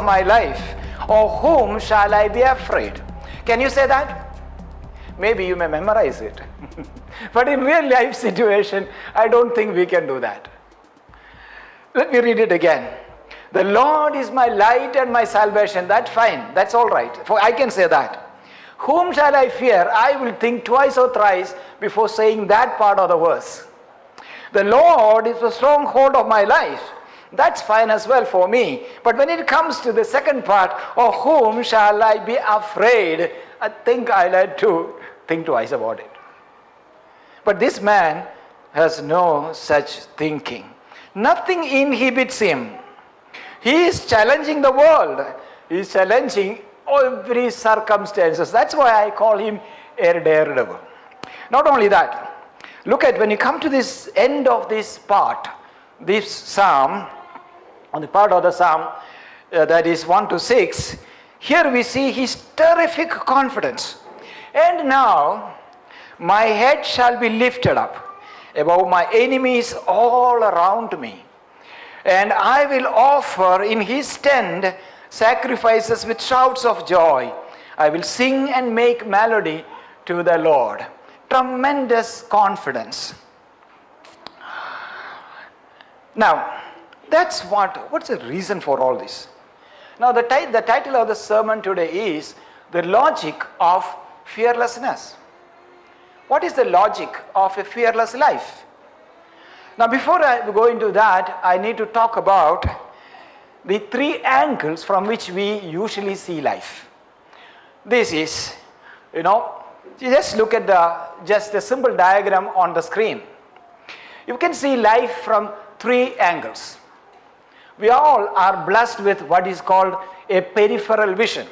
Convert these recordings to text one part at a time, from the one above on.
my life, of whom shall I be afraid? Can you say that? Maybe you may memorize it. But in real life situation, I don't think we can do that. Let me read it again. The Lord is my light and my salvation. That's fine. That's all right. For I can say that. Whom shall I fear? I will think twice or thrice before saying that part of the verse. The Lord is the stronghold of my life. That's fine as well for me. But when it comes to the second part, of whom shall I be afraid? I think I had to think twice about it. But this man has no such thinking. Nothing inhibits him. He is challenging the world. He is challenging every circumstances. That's why I call him a daredevil. Not only that, look at when you come to this end of this part, this psalm, on the part of the psalm that is 1 to 6, here we see his terrific confidence. And now my head shall be lifted up above my enemies all around me. And I will offer in his tent sacrifices with shouts of joy. I will sing and make melody to the Lord. Tremendous confidence. Now, what's the reason for all this? Now, the title of the sermon today is The Logic of Fearlessness. What is the logic of a fearless life? Now, before I go into that, I need to talk about the three angles from which we usually see life. This is, just look at the simple diagram on the screen. You can see life from three angles. We all are blessed with what is called a peripheral vision.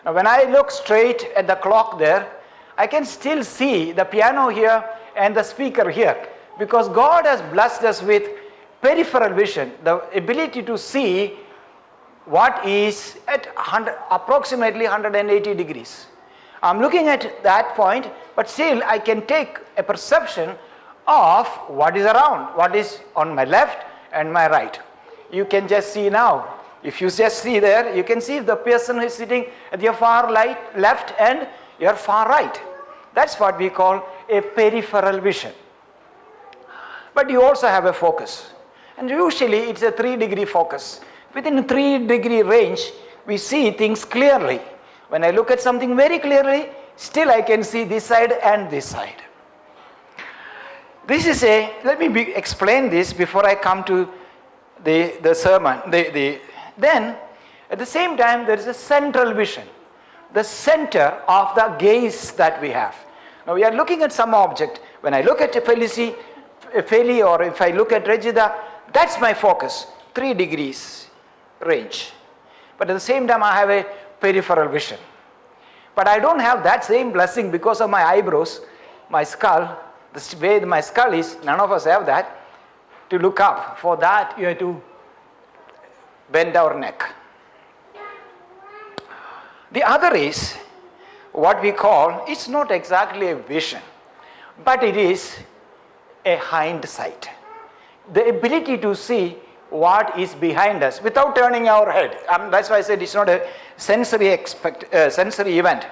Now, when I look straight at the clock there, I can still see the piano here and the speaker here, because God has blessed us with peripheral vision, the ability to see what is at approximately 180 degrees. I'm looking at that point, but still I can take a perception of what is around, what is on my left and my right. You can just see now. If you just see there, you can see the person who is sitting at your far left and your far right. That's what we call a peripheral vision. But you also have a focus. And usually it's a 3-degree focus. Within a 3-degree range, we see things clearly. When I look at something very clearly, still I can see this side and this side. Let me explain this before I come to the sermon. Then, at the same time, there is a central vision, the center of the gaze that we have. Now, we are looking at some object. When I look at Feli, or if I look at Regida, that's my focus, 3 degrees range. But at the same time, I have a peripheral vision. But I don't have that same blessing because of my eyebrows, my skull, the way my skull is. None of us have that. To look up, for that you have to bend our neck. The other is what we call, it's not exactly a vision, but it is a hindsight. The ability to see what is behind us without turning our head. That's why I said it's not a sensory event.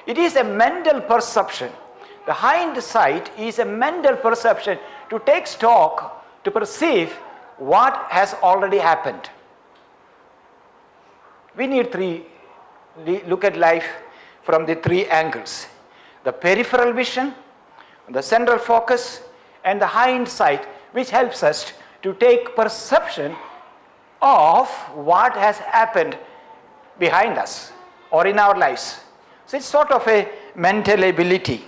It is a mental perception. The hindsight is a mental perception to take stock, to perceive what has already happened. We need look at life from the 3 angles. The peripheral vision, the central focus, and the hindsight, which helps us to take perception of what has happened behind us or in our lives. So it's sort of a mental ability.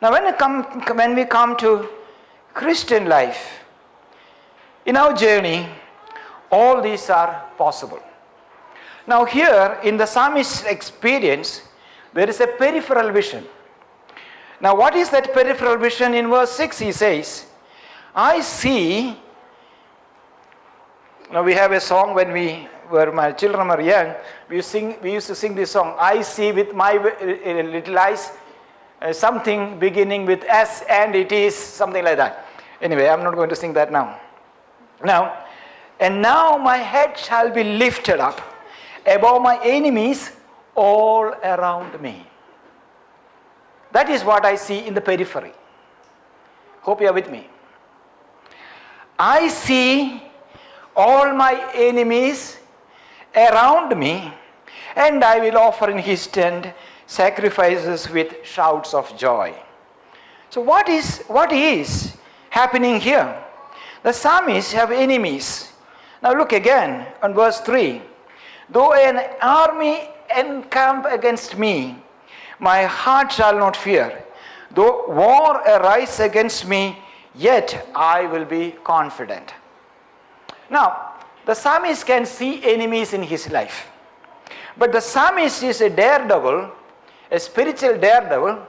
Now when we come to Christian life, in our journey, all these are possible. Now here in the psalmist's experience, there is a peripheral vision. Now what is that peripheral vision? In verse 6 he says, I see. Now we have a song when my children were young, we used to sing this song, I see with my little eyes something beginning with S and it is, something like that. Anyway, I'm not going to sing that now. Now, And now my head shall be lifted up above my enemies all around me. That is what I see in the periphery. Hope you are with me. I see all my enemies around me, and I will offer in his tent sacrifices with shouts of joy. So what is happening here? The psalmists have enemies. Now look again on verse 3. Though an army encamp against me, my heart shall not fear. Though war arise against me, yet I will be confident. Now, the psalmist can see enemies in his life. But the psalmist is a daredevil, a spiritual daredevil,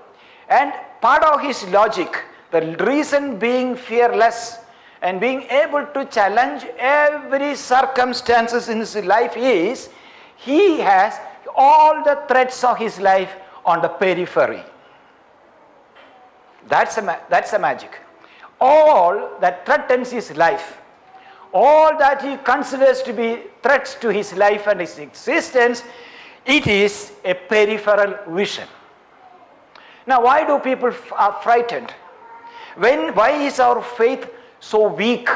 and part of his logic, the reason being fearless and being able to challenge every circumstances in his life is he has all the threats of his life on the periphery. That's the magic. All that threatens his life, all that he considers to be threats to his life and his existence, it is a peripheral vision. Now, why do people are frightened? Why is our faith so weak?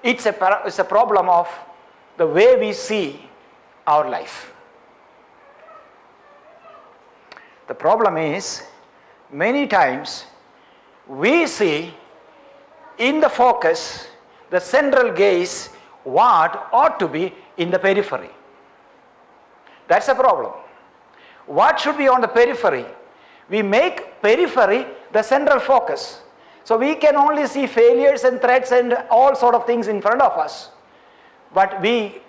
It's a problem of the way we see our life. The problem is, many times we see in the focus, the central gaze, what ought to be in the periphery. That's the problem. What should be on the periphery? We make periphery the central focus. So we can only see failures and threats and all sort of things in front of us. But we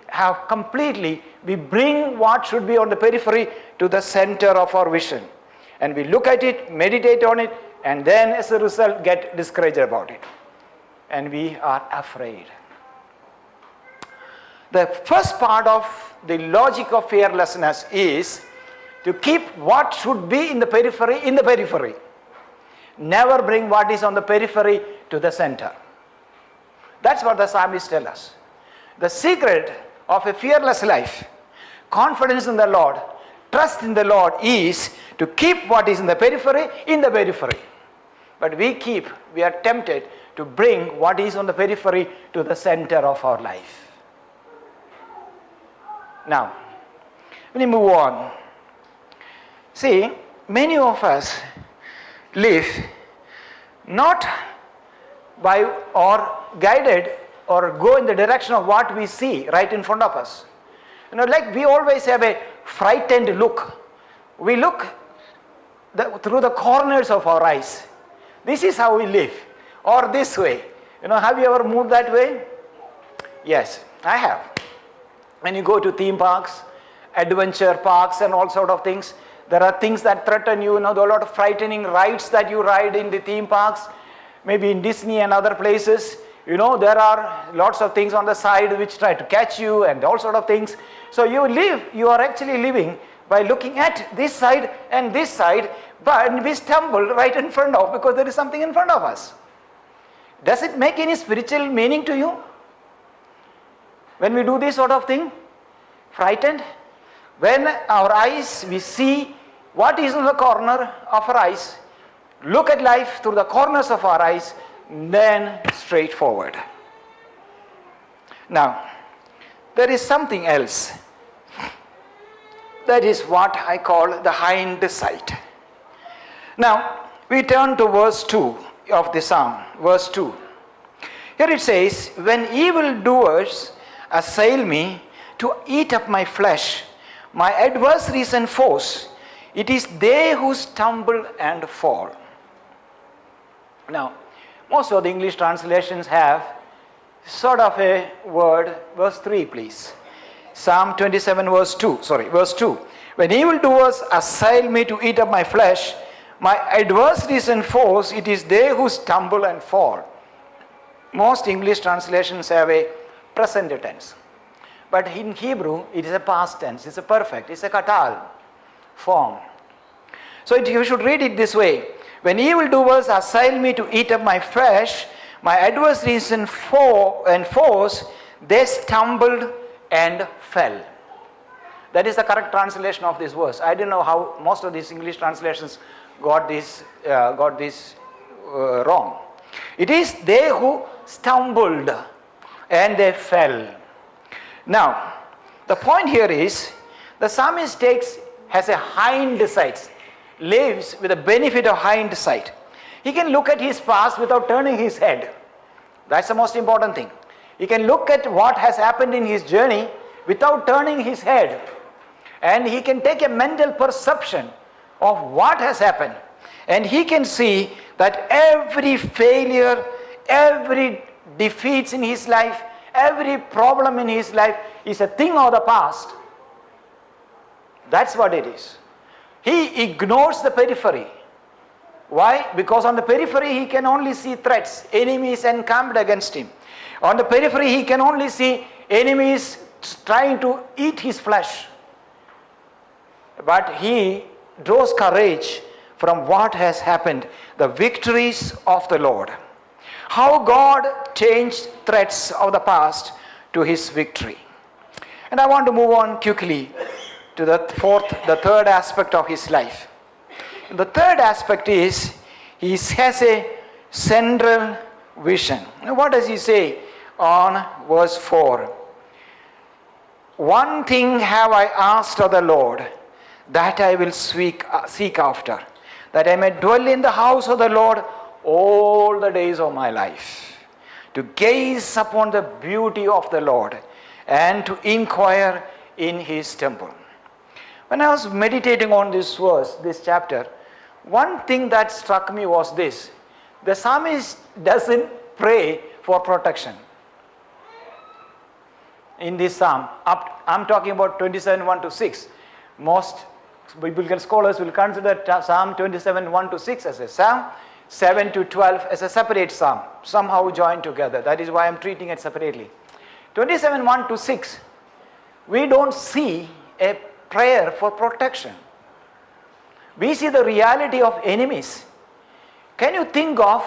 bring what should be on the periphery to the center of our vision. And we look at it, meditate on it, and then as a result get discouraged about it. And we are afraid. The first part of the logic of fearlessness is to keep what should be in the periphery. Never bring what is on the periphery to the center. That's what the psalmist tells us. The secret of a fearless life, confidence in the Lord, trust in the Lord, is to keep what is in the periphery in the periphery. But we are tempted to bring what is on the periphery to the center of our life. Now, when we move on, see, many of us live not by or guided or go in the direction of what we see right in front of us. Like we always have a frightened look. We look through the corners of our eyes. This is how we live, or this way. Have you ever moved that way? Yes, I have. When you go to theme parks, adventure parks and all sort of things, there are things that threaten you. There are a lot of frightening rides that you ride in the theme parks, maybe in Disney and other places. There are lots of things on the side which try to catch you and all sort of things. So you are actually living by looking at this side and this side, but we stumble right in front of because there is something in front of us. Does it make any spiritual meaning to you? When we do this sort of thing, frightened, when our eyes, we see what is in the corner of our eyes, look at life through the corners of our eyes, then straight forward. Now, there is something else. That is what I call the hindsight. Now, we turn to verse 2 of the psalm, verse 2. Here it says, when evildoers assail me to eat up my flesh, my adversaries and foes, it is they who stumble and fall. Now, most of the English translations have sort of a word, verse 3 please. Psalm 27 verse 2. When evildoers assail me to eat up my flesh, my adversaries and foes, it is they who stumble and fall. Most English translations have a present tense. But in Hebrew, it is a past tense, it's a perfect, it's a katal form. So you should read it this way. When evildoers assail me to eat up my flesh, My adversaries and foes, they stumbled and fell. That is the correct translation of this verse. I don't know how most of these English translations got this wrong. It is they who stumbled and they fell. Now, the point here is the psalmist has a hindsight, lives with the benefit of hindsight. He can look at his past without turning his head. That's the most important thing. He can look at what has happened in his journey without turning his head. And he can take a mental perception of what has happened. And he can see that every failure, every defeats in his life, every problem in his life is a thing of the past. That's what it is. He ignores the periphery. Why? Because on the periphery he can only see threats, enemies encamped against him. On the periphery he can only see enemies trying to eat his flesh. But he draws courage from what has happened, the victories of the Lord. How God changed threats of the past to his victory. And I want to move on quickly to the third aspect of his life. The third aspect is he has a central vision. Now what does he say on verse 4? One thing have I asked of the Lord, that I will seek after, that I may dwell in the house of the Lord all the days of my life, to gaze upon the beauty of the Lord and to inquire in his temple. When I was meditating on this verse, this chapter, one thing that struck me was this: the psalmist doesn't pray for protection. In this psalm, I'm talking about 27, 1 to 6. Most biblical scholars will consider Psalm 27, 1 to 6 as a psalm, 7 to 12 as a separate psalm, somehow joined together. That is why I'm treating it separately. 27, 1 to 6, we don't see a prayer for protection. We see the reality of enemies. Can you think of,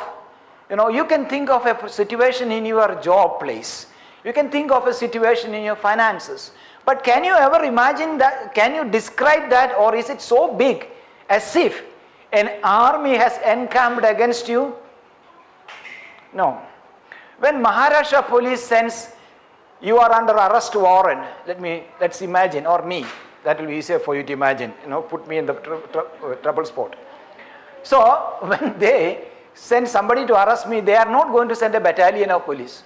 you can think of a situation in your job place. You can think of a situation in your finances. But can you ever imagine that? Can you describe that? Or is it so big as if an army has encamped against you? No. When Maharashtra police sends, you are under arrest warrant, let's imagine, or me, that will be easier for you to imagine, put me in the trouble spot. So when they send somebody to arrest me, they are not going to send a battalion of police.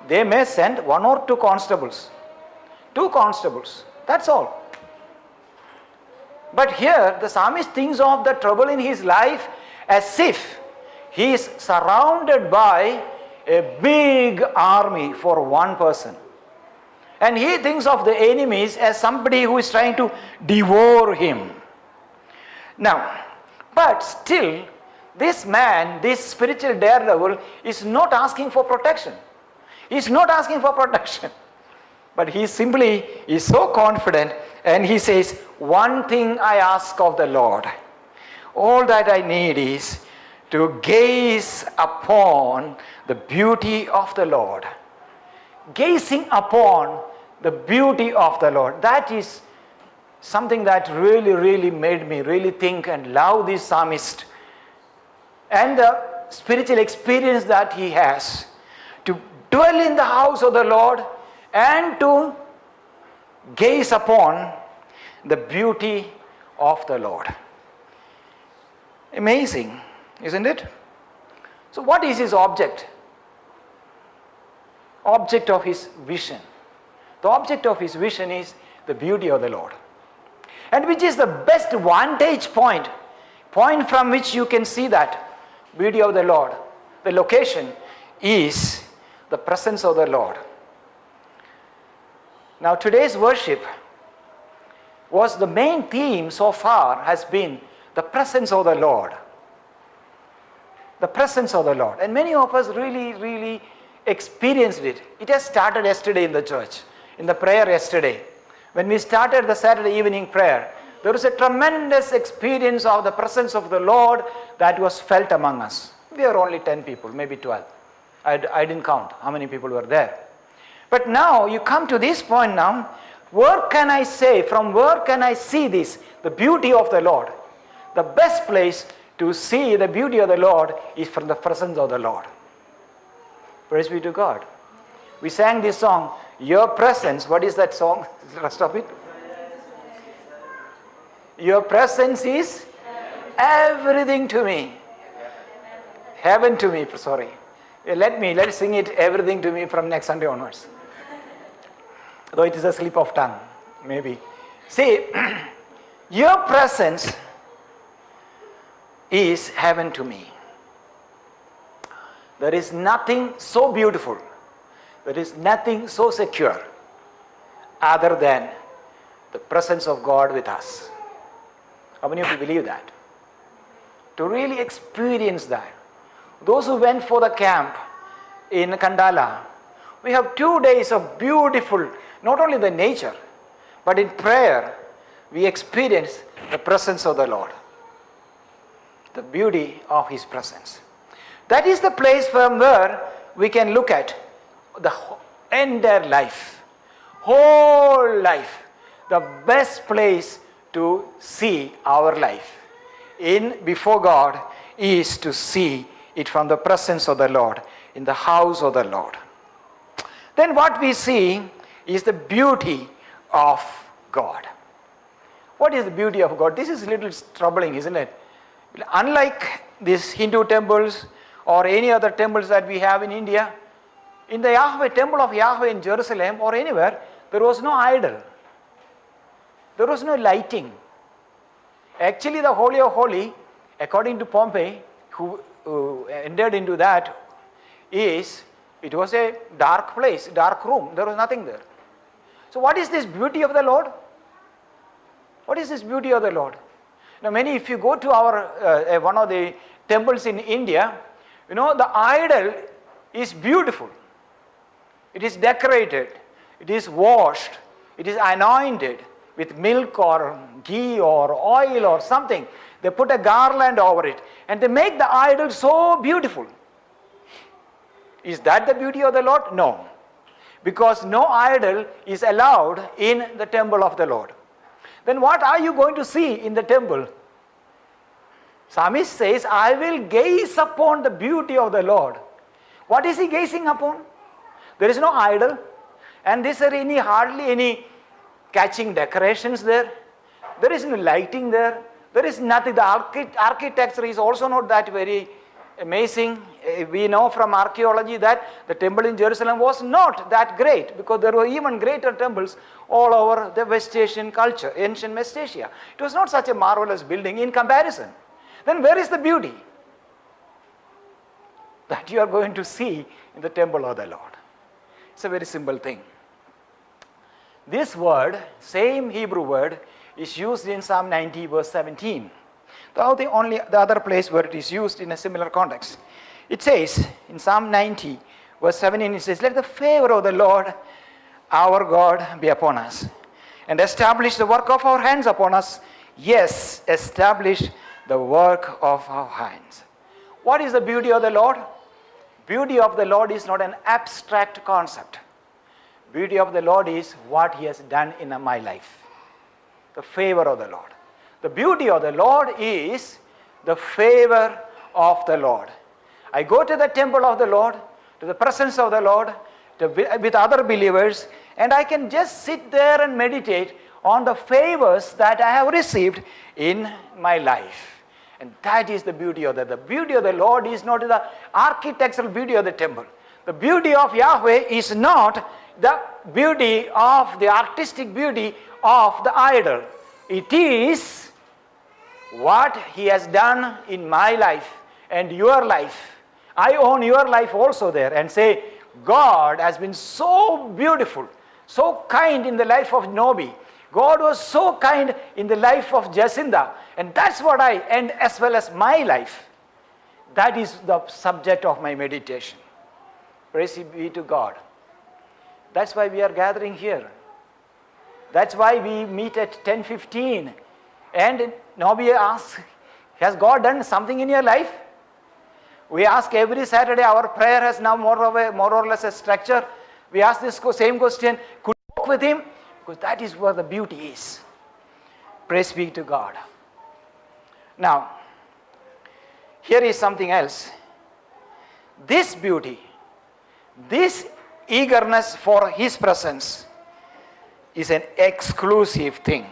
They may send 1 or 2 constables. 2 constables, that's all. But here the psalmist thinks of the trouble in his life as if he is surrounded by a big army for one person. And he thinks of the enemies as somebody who is trying to devour him. Now, but still, this man, this spiritual daredevil, is not asking for protection. He is not asking for protection. But he simply is so confident, and he says, one thing I ask of the Lord. All that I need is to gaze upon the beauty of the Lord. Gazing upon the beauty of the Lord. That is something that really made me really think and love this psalmist. And the spiritual experience that he has. To dwell in the house of the Lord and to gaze upon the beauty of the Lord. Amazing, isn't it? So what is his object? Object of his vision. The object of his vision is the beauty of the Lord. And which is the best vantage point from which you can see that beauty of the Lord. The location is the presence of the Lord. Now today's worship was the main theme so far has been the presence of the Lord. The presence of the Lord. And many of us really experienced it. It has started yesterday in the church, in the prayer yesterday. When we started the Saturday evening prayer, there was a tremendous experience of the presence of the Lord that was felt among us. We were only 10 people, maybe 12. I didn't count how many people were there. But now you come to this point now, where can I say, from where can I see this, the beauty of the Lord? The best place to see the beauty of the Lord is from the presence of the Lord. Praise be to God. We sang this song, Your Presence. What is that song? The rest of it? Your presence is everything to me. Heaven to me, sorry. Let's sing it, everything to me, from next Sunday onwards. Though it is a slip of tongue, maybe. See, your presence is heaven to me. There is nothing so beautiful, there is nothing so secure other than the presence of God with us. How many of you believe that? To really experience that. Those who went for the camp in Kandala, we have 2 days of beautiful, not only the nature, but in prayer, we experience the presence of the Lord. The beauty of His presence. That is the place from where we can look at the entire life, whole life. The best place to see our life before God is to see it from the presence of the Lord, in the house of the Lord. Then what we see is the beauty of God. What is the beauty of God? This is a little troubling, isn't it? Unlike these Hindu temples or any other temples that we have in India, in the temple of Yahweh in Jerusalem or anywhere, there was no idol. There was no lighting. Actually, the Holy of Holy, according to Pompey, who entered into that, it was a dark place, dark room. There was nothing there. So what is this beauty of the Lord? What is this beauty of the Lord? Now if you go to our one of the temples in India, the idol is beautiful. It is decorated. It is washed. It is anointed with milk or ghee or oil or something. They put a garland over it and they make the idol so beautiful. Is that the beauty of the Lord? No. Because no idol is allowed in the temple of the Lord. Then what are you going to see in the temple? Psalmist says, I will gaze upon the beauty of the Lord. What is he gazing upon? There is no idol. And there is hardly any catching decorations there. There is no lighting there. There is nothing. The architecture is also not that very amazing. We know from archaeology that the temple in Jerusalem was not that great, because there were even greater temples all over the West Asian culture, ancient West Asia. It was not such a marvelous building in comparison. Then where is the beauty that you are going to see in the temple of the Lord? It's a very simple thing. This word, same Hebrew word, is used in Psalm 90 verse 17. The other place where it is used in a similar context. It says in Psalm 90 verse 17, it says, let the favor of the Lord our God be upon us, and establish the work of our hands upon us. Yes, establish the work of our hands. What is the beauty of the Lord? Beauty of the Lord is not an abstract concept. Beauty of the Lord is what He has done in my life. The favor of the Lord. The beauty of the Lord is the favor of the Lord. I go to the temple of the Lord, to the presence of the Lord, with other believers, and I can just sit there and meditate on the favors that I have received in my life. And that is the beauty of that. The beauty of the Lord is not the architectural beauty of the temple. The beauty of Yahweh is not the beauty of the artistic beauty of the idol. It is what He has done in my life and your life. I own your life also there, and say, God has been so beautiful, so kind in the life of Nobi. God was so kind in the life of Jacinda, and that's what and as well as my life. That is the subject of my meditation. Praise be to God. That's why we are gathering here. That's why we meet at 10:15. And Nobi asks, has God done something in your life? We ask every Saturday, our prayer has now more or less a structure. We ask this same question, could you walk with him? Because that is where the beauty is. Praise be to God. Now, here is something else. This beauty, this eagerness for his presence is an exclusive thing.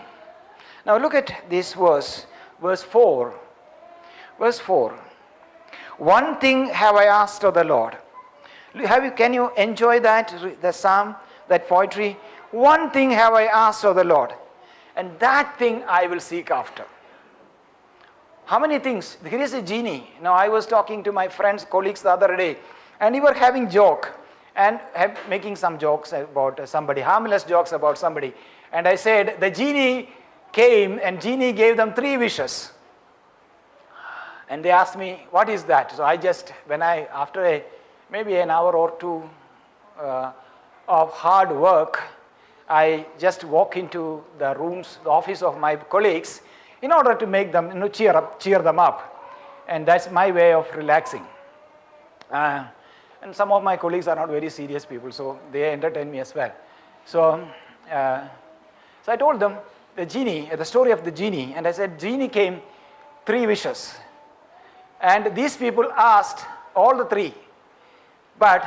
Now look at this verse 4. Verse 4. One thing have I asked of the Lord. Can you enjoy that, the psalm, that poetry? One thing have I asked of the Lord, and that thing I will seek after. How many things? Here is a genie. Now I was talking to my friends, colleagues the other day, and we were having joke and making some jokes about somebody, harmless jokes about somebody. And I said, the genie came and genie gave them 3 wishes. And they asked me, what is that? So I just, after maybe an hour or two of hard work, I just walk into the rooms, the office of my colleagues, in order to make them, cheer them up. And that's my way of relaxing. And some of my colleagues are not very serious people, so they entertain me as well. So I told them the story of the genie, and I said, genie came 3 wishes. And these people asked all the 3, but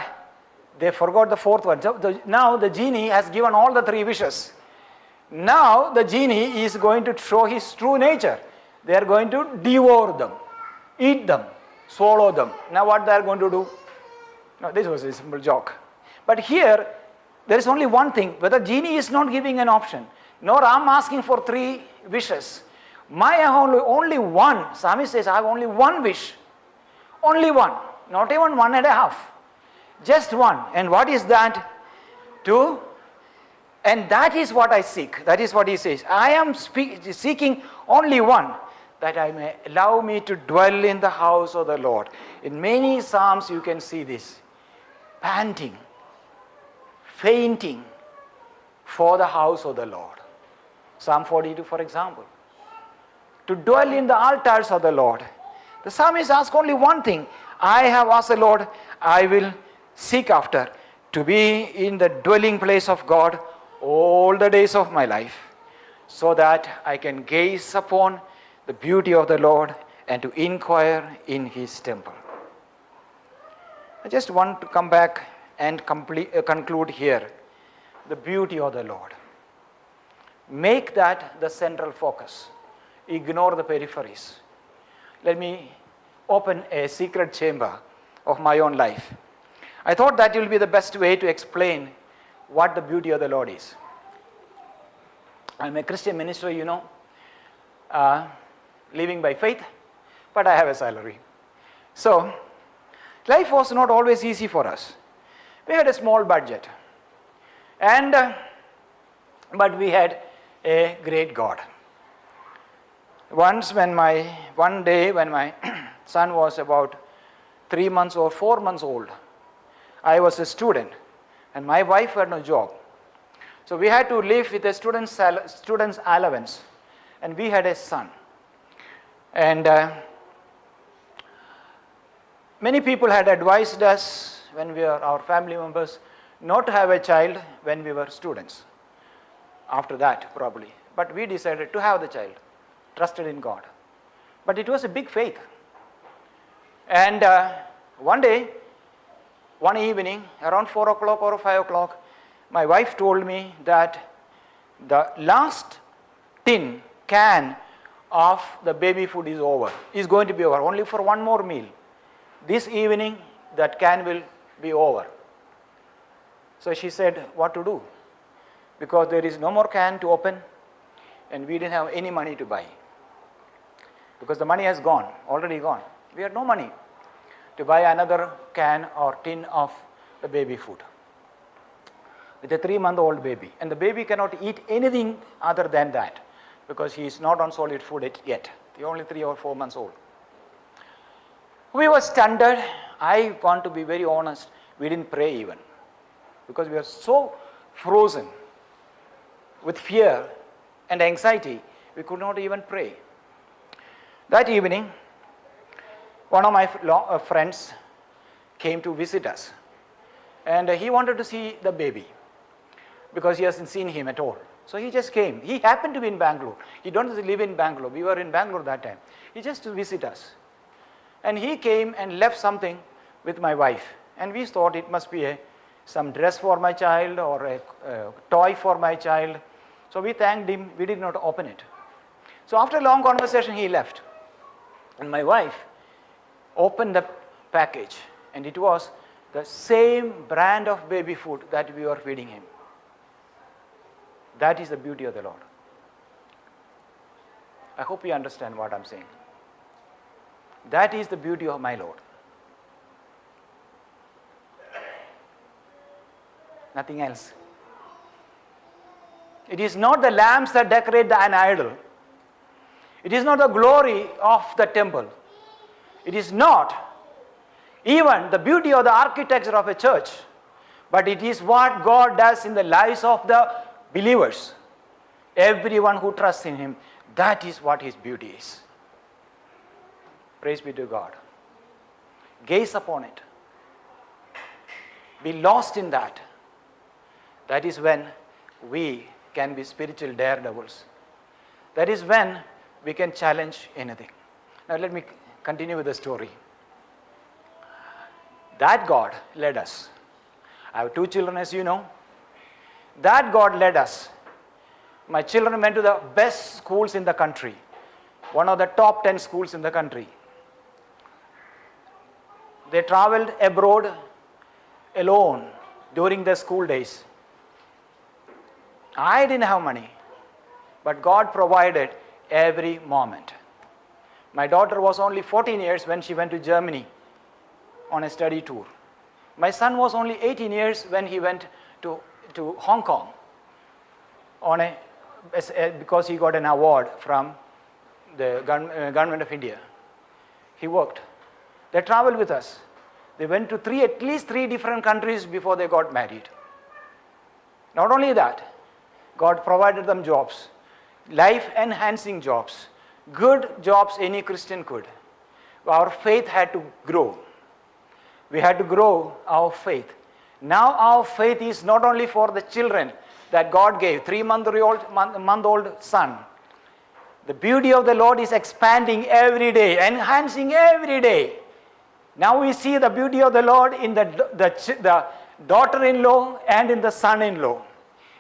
they forgot the 4th one. So now the genie has given all the 3 wishes. Now the genie is going to show his true nature. They are going to devour them, eat them, swallow them. Now what they are going to do? No, this was a simple joke. But here, there is only one thing. Whether genie is not giving an option, nor I am asking for 3 wishes. I have only one. Psalmist says, I have only one wish. Only one. Not even 1.5. Just one. And what is that? And that is what I seek. That is what he says. I am seeking only one, that I may allow me to dwell in the house of the Lord. In many Psalms you can see this. Panting, fainting for the house of the Lord. Psalm 42, for example. To dwell in the altars of the Lord. The psalmist asks only one thing. I have asked the Lord, I will seek after, to be in the dwelling place of God all the days of my life, so that I can gaze upon the beauty of the Lord and to inquire in his temple. I just want to come back and conclude here. The beauty of the Lord. Make that the central focus. Ignore the peripheries. Let me open a secret chamber of my own life. I thought that will be the best way to explain what the beauty of the Lord is. I'm a Christian minister, living by faith, but I have a salary. So, life was not always easy for us. We had a small budget, but we had a great God. One day when my son was about 3 months or 4 months old, I was a student and my wife had no job. So we had to live with a student's allowance, and we had a son. And many people had advised us when we were our family members not to have a child when we were students. After that probably. But we decided to have the child. Trusted in God. But it was a big faith. And one evening, around 4 o'clock or 5 o'clock, my wife told me that the last can of the baby food is going to be over, only for one more meal. This evening, that can will be over. So she said, what to do? Because there is no more can to open, and we didn't have any money to buy. Because the money has gone, already gone. We had no money to buy another can or tin of the baby food. With a 3-month-old baby. And the baby cannot eat anything other than that, because he is not on solid food yet. He is only 3 or 4 months old. We were stunned. I want to be very honest, we didn't pray even. Because we were so frozen with fear and anxiety, we could not even pray. That evening, One of my friends came to visit us, and he wanted to see the baby because he hasn't seen him at all. So he just came. He happened to be in Bangalore. He don't live in Bangalore. We were in Bangalore that time. He just to visit us. And he came and left something with my wife. And we thought it must be some dress for my child or a toy for my child. So we thanked him. We did not open it. So after a long conversation, he left. And my wife opened the package. And it was the same brand of baby food that we were feeding him. That is the beauty of the Lord. I hope you understand what I'm saying. That is the beauty of my Lord. Nothing else. It is not the lamps that decorate an idol. It is not the glory of the temple. It is not even the beauty of the architecture of a church. But it is what God does in the lives of the believers. Everyone who trusts in Him, that is what His beauty is. Praise be to God. Gaze upon it. Be lost in that. That is when we can be spiritual daredevils. That is when we can challenge anything. Now let me continue with the story. That God led us. I have 2 children, as you know. That God led us. My children went to the best schools in the country. One of the top 10 schools in the country. They traveled abroad alone during their school days. I didn't have money, but God provided every moment. My daughter was only 14 years when she went to Germany on a study tour. My son was only 18 years when he went to Hong Kong because he got an award from the government of India. He worked. They traveled with us. They went to at least three different countries before they got married. Not only that, God provided them jobs, life-enhancing jobs, good jobs any Christian could. Our faith had to grow. We had to grow our faith. Now our faith is not only for the children that God gave, 3-month-old son. The beauty of the Lord is expanding every day, enhancing every day. Now we see the beauty of the Lord in the daughter-in-law and in the son-in-law.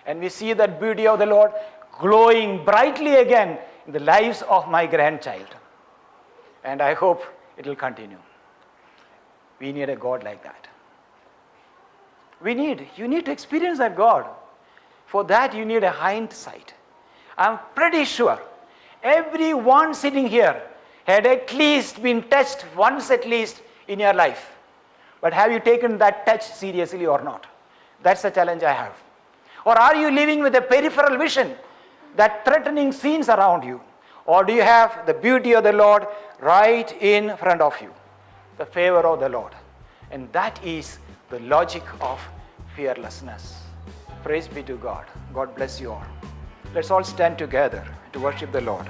And we see that beauty of the Lord glowing brightly again in the lives of my grandchild. And I hope it will continue. We need a God like that. You need to experience that God. For that you need a hindsight. I'm pretty sure everyone sitting here had at least been touched once at least in your life. But have you taken that touch seriously or not? That's the challenge I have. Or are you living with a peripheral vision, that threatening scenes around you? Or do you have the beauty of the Lord right in front of you? The favor of the Lord. And that is the logic of fearlessness. Praise be to God. God bless you all. Let's all stand together to worship the Lord.